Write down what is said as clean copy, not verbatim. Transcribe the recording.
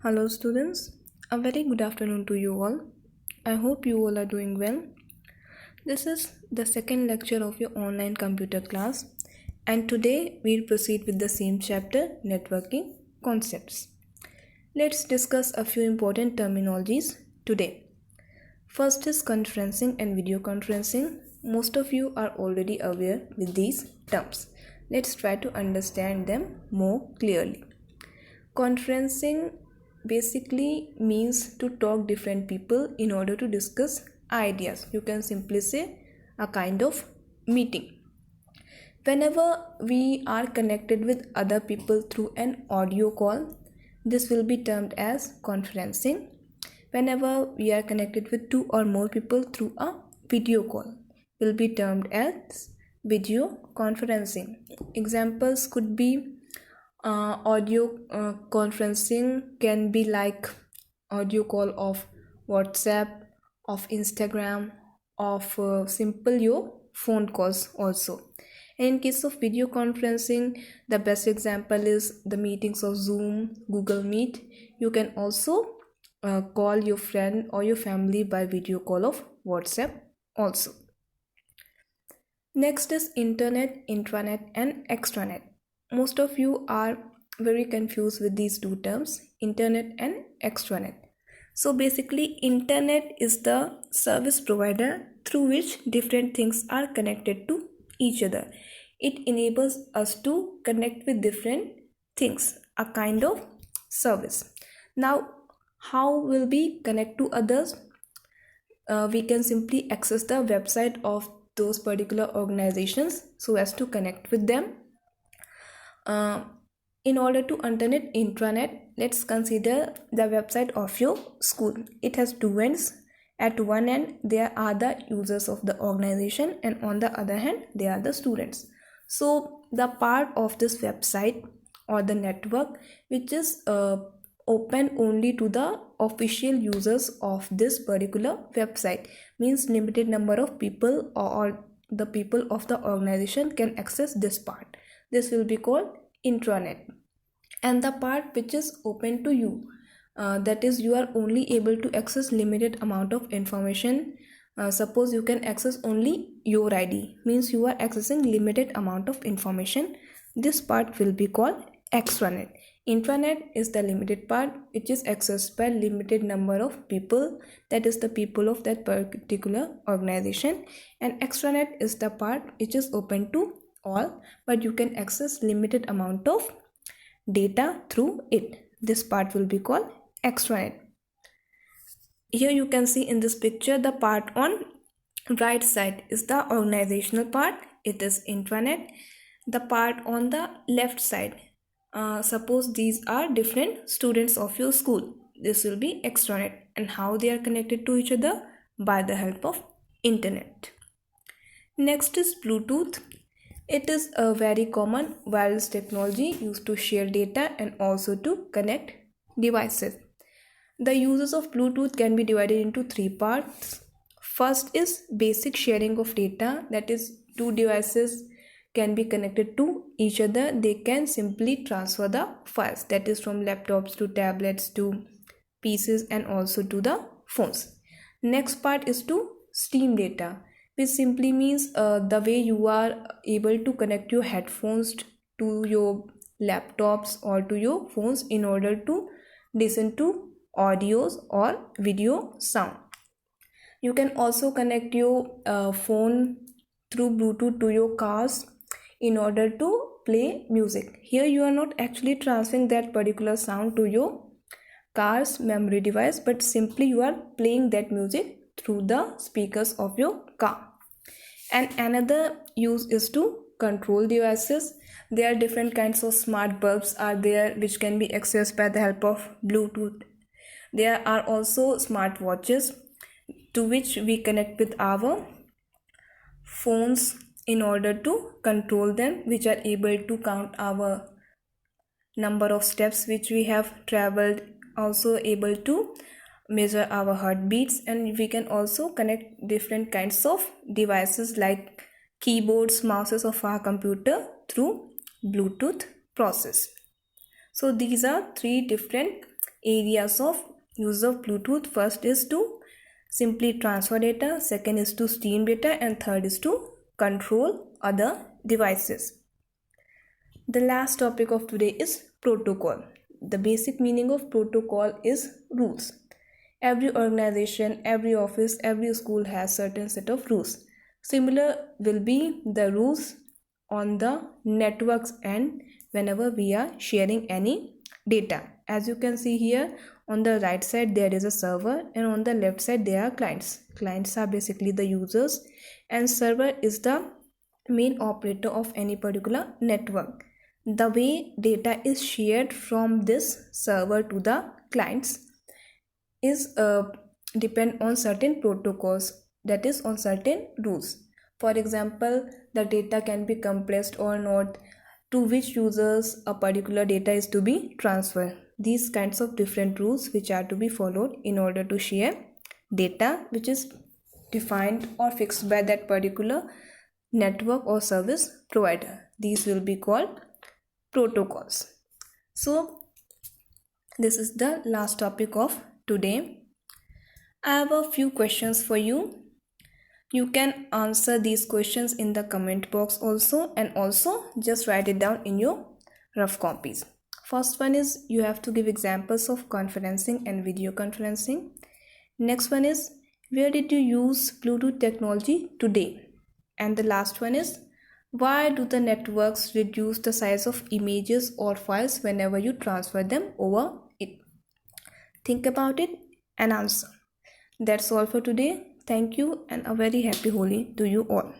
Hello, students. A very good afternoon to you all. I hope you all are doing well. This is the second lecture of your online computer class, and today we'll proceed with the same chapter, networking concepts. Let's discuss a few important terminologies today. First is conferencing and video conferencing. Most of you are already aware with these terms. Let's try to understand them more clearly. Conferencing basically means to talk different people in order to discuss ideas. You can simply say a kind of meeting. Whenever we are connected with other people through an audio call, this will be termed as conferencing. Whenever we are connected with two or more people through a video call, will be termed as video conferencing. Examples could be audio conferencing can be like audio call of WhatsApp, of Instagram, of simple your phone calls also. And in case of video conferencing, the best example is the meetings of Zoom, Google Meet. You can also call your friend or your family by video call of WhatsApp also. Next is internet, intranet and extranet. Most of you are very confused with these two terms, internet and extranet. So basically, internet is the service provider through which different things are connected to each other. It enables us to connect with different things, a kind of service. Now, how will we connect to others? We can simply access the website of those particular organizations so as to connect with them. In order to internet intranet, let's consider the website of your school. It has two ends. At one end there are the users of the organization, and on the other hand they are the students. So the part of this website or the network which is open only to the official users of this particular website, means limited number of people or the people of the organization can access this part. This will be called intranet. And the part which is open to you, that is, you are only able to access limited amount of information. Suppose you can access only your ID, means you are accessing limited amount of information. This part will be called extranet. Intranet is the limited part which is accessed by limited number of people, that is the people of that particular organization. And extranet is the part which is open to all, but you can access limited amount of data through it. This part will be called extranet. Here you can see in this picture, the part on right side is the organizational part, it is intranet. The part on the left side, suppose these are different students of your school, this will be extranet. And how they are connected to each other? By the help of internet. Next is Bluetooth. It is a very common wireless technology used to share data and also to connect devices. The uses of Bluetooth can be divided into three parts. First is basic sharing of data, that is, two devices can be connected to each other. They can simply transfer the files, that is from laptops to tablets to PCs and also to the phones. Next part is to stream data, which simply means the way you are able to connect your headphones to your laptops or to your phones in order to listen to audios or video sound. You can also connect your phone through Bluetooth to your cars in order to play music. Here you are not actually transferring that particular sound to your car's memory device, but simply you are playing that music through the speakers of your car. And another use is to control devices. There are different kinds of smart bulbs are there which can be accessed by the help of Bluetooth. There are also smart watches to which we connect with our phones in order to control them, which are able to count our number of steps which we have traveled, also able to measure our heartbeats. And we can also connect different kinds of devices like keyboards, mouses of our computer through Bluetooth process. So these are three different areas of use of Bluetooth. First is to simply transfer data, second is to stream data, and third is to control other devices. The last topic of today is protocol. The basic meaning of protocol is rules. Every organization, every office, every school has certain set of rules. Similar will be the rules on the networks and whenever we are sharing any data. As you can see here, on the right side there is a server and on the left side there are clients. Clients are basically the users and server is the main operator of any particular network. The way data is shared from this server to the clients is depend on certain protocols, that is on certain rules. For example, the data can be compressed or not, to which users a particular data is to be transferred. These kinds of different rules which are to be followed in order to share data which is defined or fixed by that particular network or service provider. These will be called protocols. So this is the last topic of today. I have a few questions for you. You can answer these questions in the comment box also, and also just write it down in your rough copies. First one is you have to give examples of conferencing and video conferencing. Next one is where did you use Bluetooth technology today? And the last one is why do the networks reduce the size of images or files whenever you transfer them over it? Think about it and answer. That's all for today. Thank you and a very happy Holi to you all.